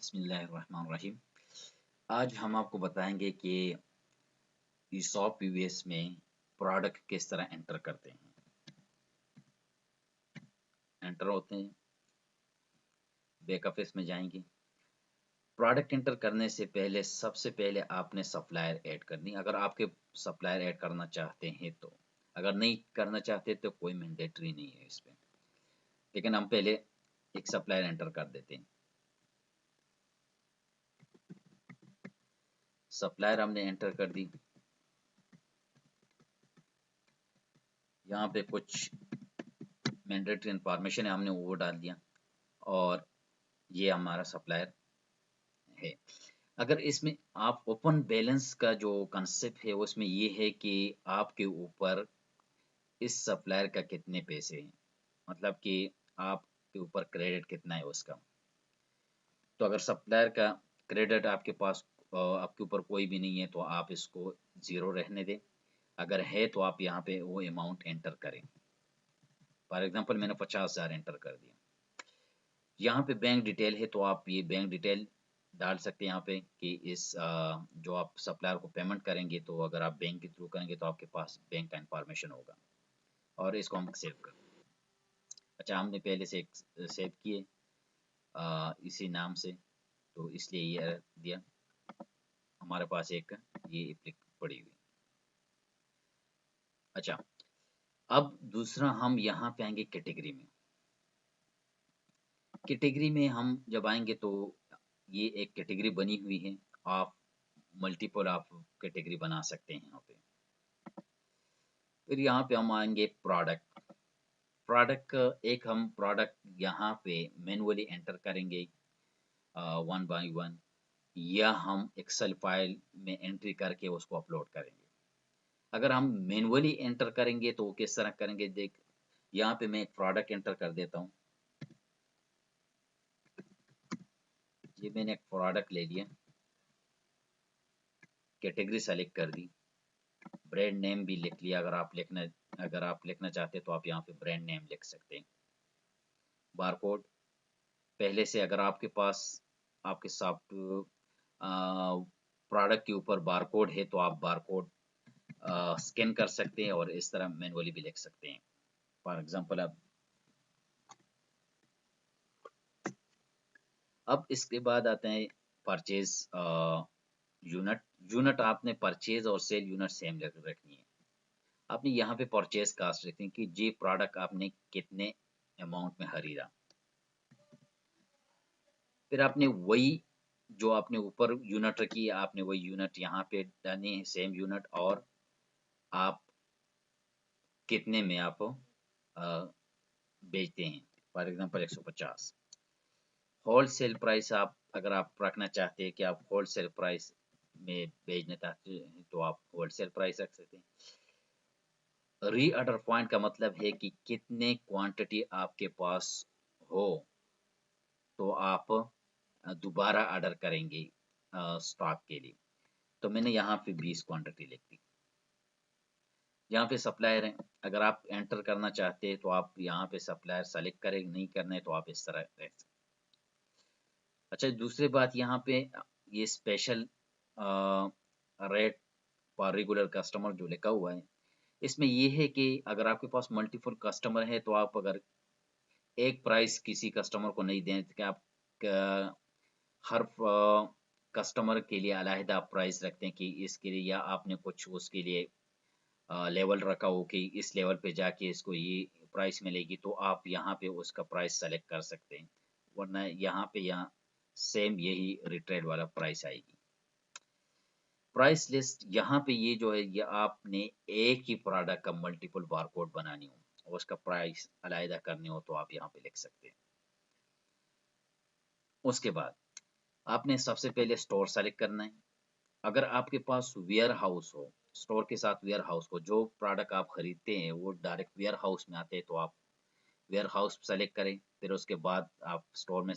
बिस्मिल्लाहिर्रहमानिर्रहीम। आज हम आपको बताएंगे कि ईसॉप पीवीएस में प्रोडक्ट किस तरह एंटर करते हैं। एंटर होते हैं, बैक ऑफिस में जाएंगे। प्रोडक्ट एंटर करने से पहले सबसे पहले आपने सप्लायर ऐड करनी, अगर आपके सप्लायर ऐड करना चाहते हैं तो। अगर नहीं करना चाहते तो कोई मैंडेटरी नहीं है इस पे, लेकिन हम पहले एक सप्लायर एंटर कर देते हैं। सप्लायर हमने एंटर कर दी। यहाँ पे कुछ मैंडेटरी इंफॉर्मेशन है, हमने वो डाल दिया और ये हमारा सप्लायर है। अगर इसमें आप ओपन बैलेंस का जो कंसेप्ट है उसमें ये है कि आपके ऊपर इस सप्लायर का कितने पैसे हैं, मतलब कि आपके ऊपर क्रेडिट कितना है उसका। तो अगर सप्लायर का क्रेडिट आपके पास आपके ऊपर कोई भी नहीं है तो आप इसको ज़ीरो रहने दें। अगर है तो आप यहाँ पे वो अमाउंट एंटर करें। फॉर एग्जांपल मैंने 50,000 एंटर कर दिया। यहाँ पे बैंक डिटेल है तो आप ये बैंक डिटेल डाल सकते हैं यहाँ पे कि इस जो आप सप्लायर को पेमेंट करेंगे तो अगर आप बैंक के थ्रू करेंगे तो आपके पास बैंक का इंफॉर्मेशन होगा और इसको हम सेव कर। अच्छा, हमने पहले से सेव किए इसी नाम से, तो इसलिए ये दिया। हमारे पास एक ये एप्लिक पड़ी हुई। अच्छा, अब दूसरा हम यहाँ पे आएंगे कैटेगरी में। कैटेगरी में हम जब आएंगे तो ये एक कैटेगरी बनी हुई है। आप मल्टीपल आप कैटेगरी बना सकते हैं यहाँ पे। फिर यहाँ पे हम आएंगे प्रोडक्ट। प्रोडक्ट एक हम प्रोडक्ट यहाँ पे मैनुअली एंटर करेंगे वन बाय वन, या हम एक्सेल फाइल में एंट्री करके उसको अपलोड करेंगे। अगर हम मैनुअली एंटर करेंगे तो किस तरह करेंगे, देख यहाँ पे मैं एक प्रोडक्ट एंटर कर देता हूँ। ये मैंने एक प्रोडक्ट ले लिया, कैटेगरी सेलेक्ट कर दी, ब्रांड नेम भी लिख लिया। अगर आप लिखना चाहते हैं तो आप यहाँ पे ब्रांड नेम लिख सकते हैं। बारकोड पहले से अगर आपके पास आपके सॉफ्ट प्रोडक्ट के ऊपर बारकोड है तो आप बारकोड स्कैन कर सकते हैं और इस तरह मैनुअली भी लिख सकते हैं। फॉर एग्जांपल अब इसके बाद आते हैं परचेज यूनिट। यूनिट आपने परचेज और सेल यूनिट सेम रखनी है। आपने यहाँ पे परचेज कास्ट रखनी है कि ये प्रोडक्ट आपने कितने अमाउंट में खरीदा। फिर आपने वही जो आपने ऊपर यूनिट रखी है आपने वही यूनिट यहाँ पे डालनी है, सेम यूनिट, और आप कितने में आप बेचते हैं। For example 150। होलसेल प्राइस आप अगर आप रखना चाहते हैं कि आप होलसेल प्राइस में बेचना चाहते हैं तो आप होलसेल प्राइस रख सकते हैं। रीऑर्डर पॉइंट का मतलब है कि कितने क्वांटिटी आपके पास हो तो आप दोबारा ऑर्डर करेंगे स्टॉक के लिए। तो मैंने यहाँ पे 20 क्वांटिटी लिख दी। यहाँ पे सप्लायर है, अगर आप एंटर करना चाहते हैं तो आप यहाँ पे सप्लायर सेलेक्ट करें, नहीं करना है तो आप इस तरह रख सकते। अच्छा, दूसरी बात यहाँ पे ये special rate for regular customer जो लिखा हुआ है, इसमें ये है कि अगर आपके पास मल्टीपल कस्टमर है तो आप अगर एक प्राइस किसी कस्टमर को नहीं दें तो आप हर कस्टमर के लिए अलहदा प्राइस रखते हैं कि इसके लिए, या आपने कुछ उसके लिए लेवल रखा हो कि इस लेवल पे जाके इसको ये प्राइस मिलेगी तो आप यहाँ पे उसका प्राइस सेलेक्ट कर सकते हैं। वरना यहाँ सेम यही रिट्रेड वाला प्राइस आएगी। प्राइस लिस्ट यहाँ पे ये जो है, ये आपने एक ही प्रोडक्ट का मल्टीपल बारकोड बनानी हो और उसका प्राइस अलहदा करनी हो तो आप यहाँ पे लिख सकते हैं। उसके बाद आपने सबसे पहले स्टोर सेलेक्ट करना है। अगर आपके पास वेयर हाउस हो, स्टोर के साथ वेयर हाउस हो, जो प्रोडक्ट आप खरीदते हैं वो डायरेक्ट वेयर हाउस में आते हैं तो आप वेयर हाउस सेलेक्ट करें। फिर उसके बाद आप स्टोर में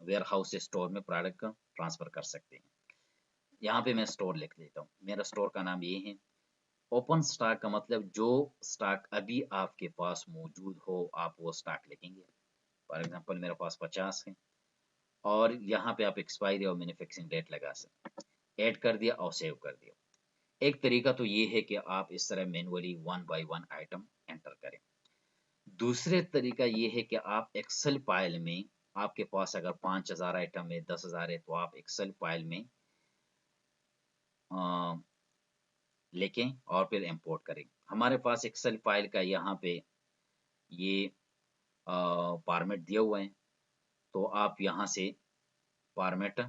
वेयर हाउस से स्टोर में प्रोडक्ट का ट्रांसफर कर सकते हैं। यहाँ पे मैं स्टोर लिख देता हूँ। मेरा स्टोर का नाम ये है। ओपन स्टॉक का मतलब जो स्टॉक अभी आपके पास मौजूद हो आप वो स्टॉक लिखेंगे। फॉर एग्जांपल मेरे पास 50 है और यहाँ पे आप एक्सपायरी और मैन्युफैक्चरिंग डेट लगा सकते, ऐड कर दिया और सेव कर दिया। एक तरीका तो ये है कि आप इस तरह manually one by one item enter करें। दूसरे तरीका ये है कि आप एक्सेल फाइल में, आपके पास अगर 5000 आइटम है, 10,000 है, तो आप एक्सेल फाइल में अ, लेके और फिर इंपोर्ट करें। हमारे पास एक्सेल फाइल का यहाँ पे ये फॉर्मेट दिए हुए हैं, तो आप यहाँ से फॉर्मेट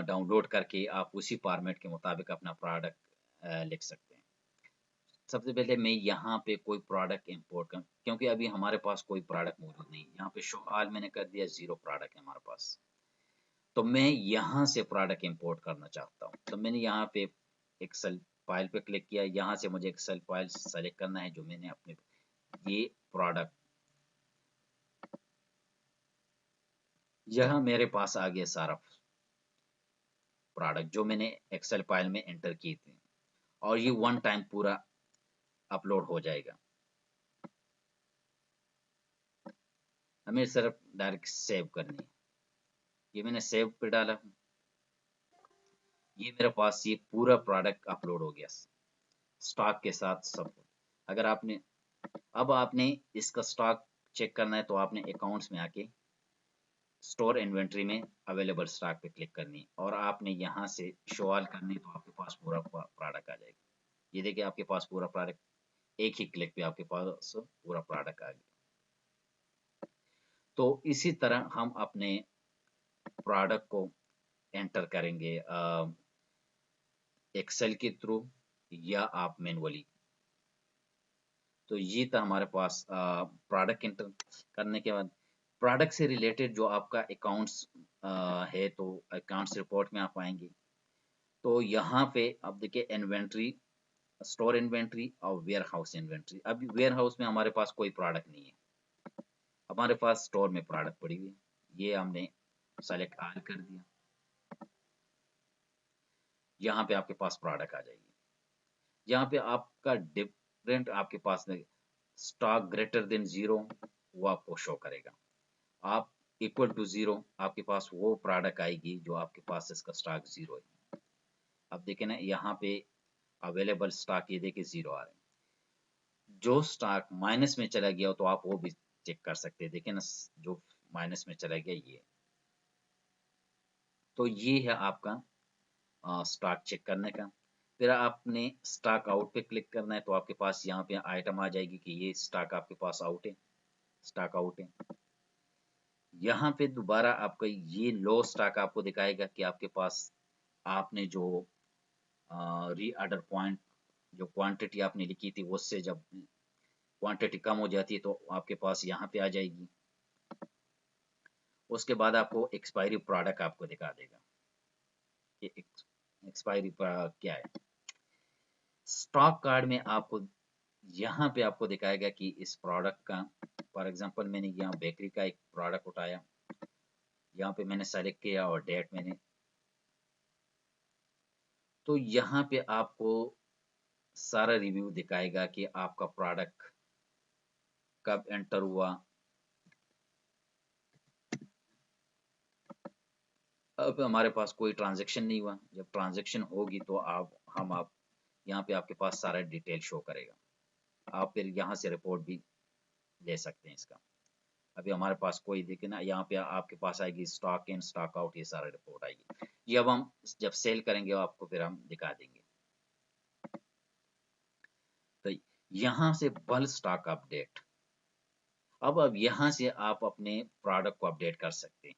डाउनलोड करके आप उसी फॉर्मेट के मुताबिक अपना प्रोडक्ट लिख सकते हैं। सबसे पहले मैं यहाँ पे कोई प्रोडक्ट इंपोर्ट कर, क्योंकि अभी हमारे पास कोई प्रोडक्ट मौजूद नहीं है। यहाँ पे शो ऑल मैंने कर दिया, 0 प्रोडक्ट है हमारे पास। तो मैं यहाँ से प्रोडक्ट इंपोर्ट करना चाहता हूँ। तो मैंने यहाँ पे एक्सेल फाइल पे क्लिक किया, यहाँ से मुझे एक्सेल फाइल सेलेक्ट करना है जो मैंने अपने ये प्रोडक्ट, यहाँ मेरे पास आ गया सारा प्रोडक्ट जो मैंने एक्सेल फाइल में एंटर किए थे, और ये वन टाइम पूरा अपलोड हो जाएगा। हमें सिर्फ डायरेक्ट सेव करनी है। ये मैंने सेव पे डाला, ये मेरे पास ये पूरा प्रोडक्ट अपलोड हो गया स्टॉक के साथ सब। अगर आपने, अब आपने इसका स्टॉक चेक करना है तो आपने अकाउंट्स में आके स्टोर इन्वेंट्री में अवेलेबल स्टॉक पे क्लिक करनी है और आपने यहाँ से शो ऑल करनी है, तो आपके पास पूरा प्रोडक्ट आ जाएगा। ये देखिए आपके पास पूरा प्रोडक्ट, एक ही क्लिक पे आपके पास पूरा प्रोडक्ट आ गया। तो इसी तरह हम अपने प्रोडक्ट को एंटर करेंगे एक्सेल के थ्रू या आप मैनुअली। तो ये था हमारे पास प्रोडक्ट एंटर करने के बाद प्रोडक्ट से रिलेटेड जो आपका अकाउंट्स है, तो अकाउंट्स रिपोर्ट में आप आएंगे। तो यहाँ पे अब देखिए इन्वेंट्री, स्टोर इन्वेंट्री और वेयर हाउस इन्वेंट्री। अभी वेयर हाउस में हमारे पास कोई प्रोडक्ट नहीं है, हमारे पास स्टोर में प्रोडक्ट पड़ी हुई है। ये हमने सेलेक्ट ऑल कर दिया, यहाँ पे आपके पास प्रोडक्ट आ जाएगी। यहाँ पे आपका डिफरेंट आपके पास स्टॉक ग्रेटर देन 0 वो आपको शो करेगा। आप इक्वल टू 0 आपके पास वो प्रोडक्ट आएगी जो आपके पास इसका स्टॉक 0 है। अब देखें ना यहाँ पे अवेलेबल स्टॉक, ये देखिए 0 आ रहे हैं। जो स्टॉक माइनस में चला गया हो तो आप वो भी चेक कर सकते हैं। देखें ना जो माइनस में चला गया ये, तो ये है आपका स्टॉक चेक करने का। फिर आपने स्टॉक आउट पे क्लिक करना है, तो आपके पास यहाँ पे आइटम आ जाएगी कि ये स्टॉक आपके पास आउट है, स्टॉक आउट है। यहाँ पे दोबारा आपका ये लो स्टॉक आपको दिखाएगा कि आपके पास आपने जो रीऑर्डर पॉइंट, जो क्वांटिटी आपने लिखी थी उससे जब क्वांटिटी कम हो जाती है तो आपके पास यहाँ पे आ जाएगी। उसके बाद आपको एक्सपायरी प्रोडक्ट आपको दिखा देगा कि एक्सपायरी क्या है। स्टॉक कार्ड में आपको यहाँ पे आपको दिखाएगा कि इस प्रोडक्ट का, फॉर एग्जांपल मैंने यहाँ बेकरी का एक प्रोडक्ट उठाया, यहाँ पे मैंने सेलेक्ट किया और डेट मैंने, तो यहाँ पे आपको सारा रिव्यू दिखाएगा कि आपका प्रोडक्ट कब एंटर हुआ। अब हमारे पास कोई ट्रांजैक्शन नहीं हुआ, जब ट्रांजैक्शन होगी तो आप यहाँ पे आपके पास सारा डिटेल शो करेगा। आप फिर यहाँ से रिपोर्ट भी ले सकते हैं इसका। अभी हमारे पास कोई, देखिए ना यहाँ पे आपके पास आएगी स्टॉक इन, स्टॉक आउट, ये सारा रिपोर्ट आएगी। ये अब हम जब सेल करेंगे आपको फिर हम दिखा देंगे। तो यहाँ से बल्क स्टॉक अपडेट, अब यहाँ से आप अपने प्रोडक्ट को अपडेट कर सकते हैं,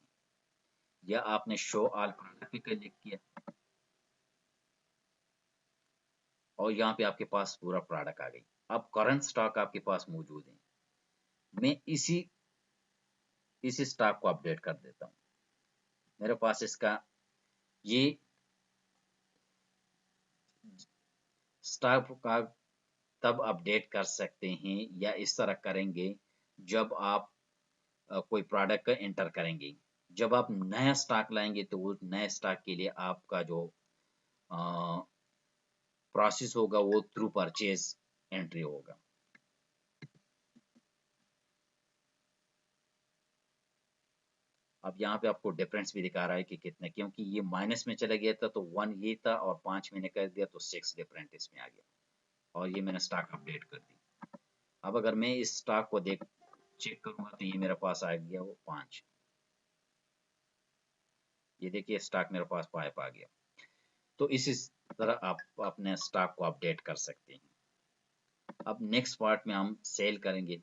या आपने शो ऑल प्रोडक्ट पे क्लिक किया और यहाँ पे आपके पास पूरा प्रोडक्ट आ गई। अब करंट स्टॉक आपके पास मौजूद है, मैं इसी स्टॉक को अपडेट कर देता हूँ। मेरे पास इसका ये स्टॉक का तब अपडेट कर सकते हैं या इस तरह करेंगे जब आप कोई प्रोडक्ट का एंटर करेंगे। जब आप नया स्टॉक लाएंगे तो वो नए स्टॉक के लिए आपका जो प्रोसेस होगा वो थ्रू परचेज एंट्री होगा। अब यहाँ पे आपको डिफरेंस भी दिखा रहा है कि कितने, क्योंकि ये माइनस में चला गया था तो 1 ये था और 5 मैंने कर दिया तो 6 डिफरेंट इसमें आ गया, और ये मैंने स्टॉक अपडेट कर दी। अब अगर मैं इस स्टॉक को चेक करूंगा तो ये मेरे पास आ गया वो 5। ये देखिए स्टॉक मेरे पास 5 आ गया। तो इस तरह आप अपने स्टॉक को अपडेट कर सकते हैं। अब नेक्स्ट पार्ट में हम सेल करेंगे।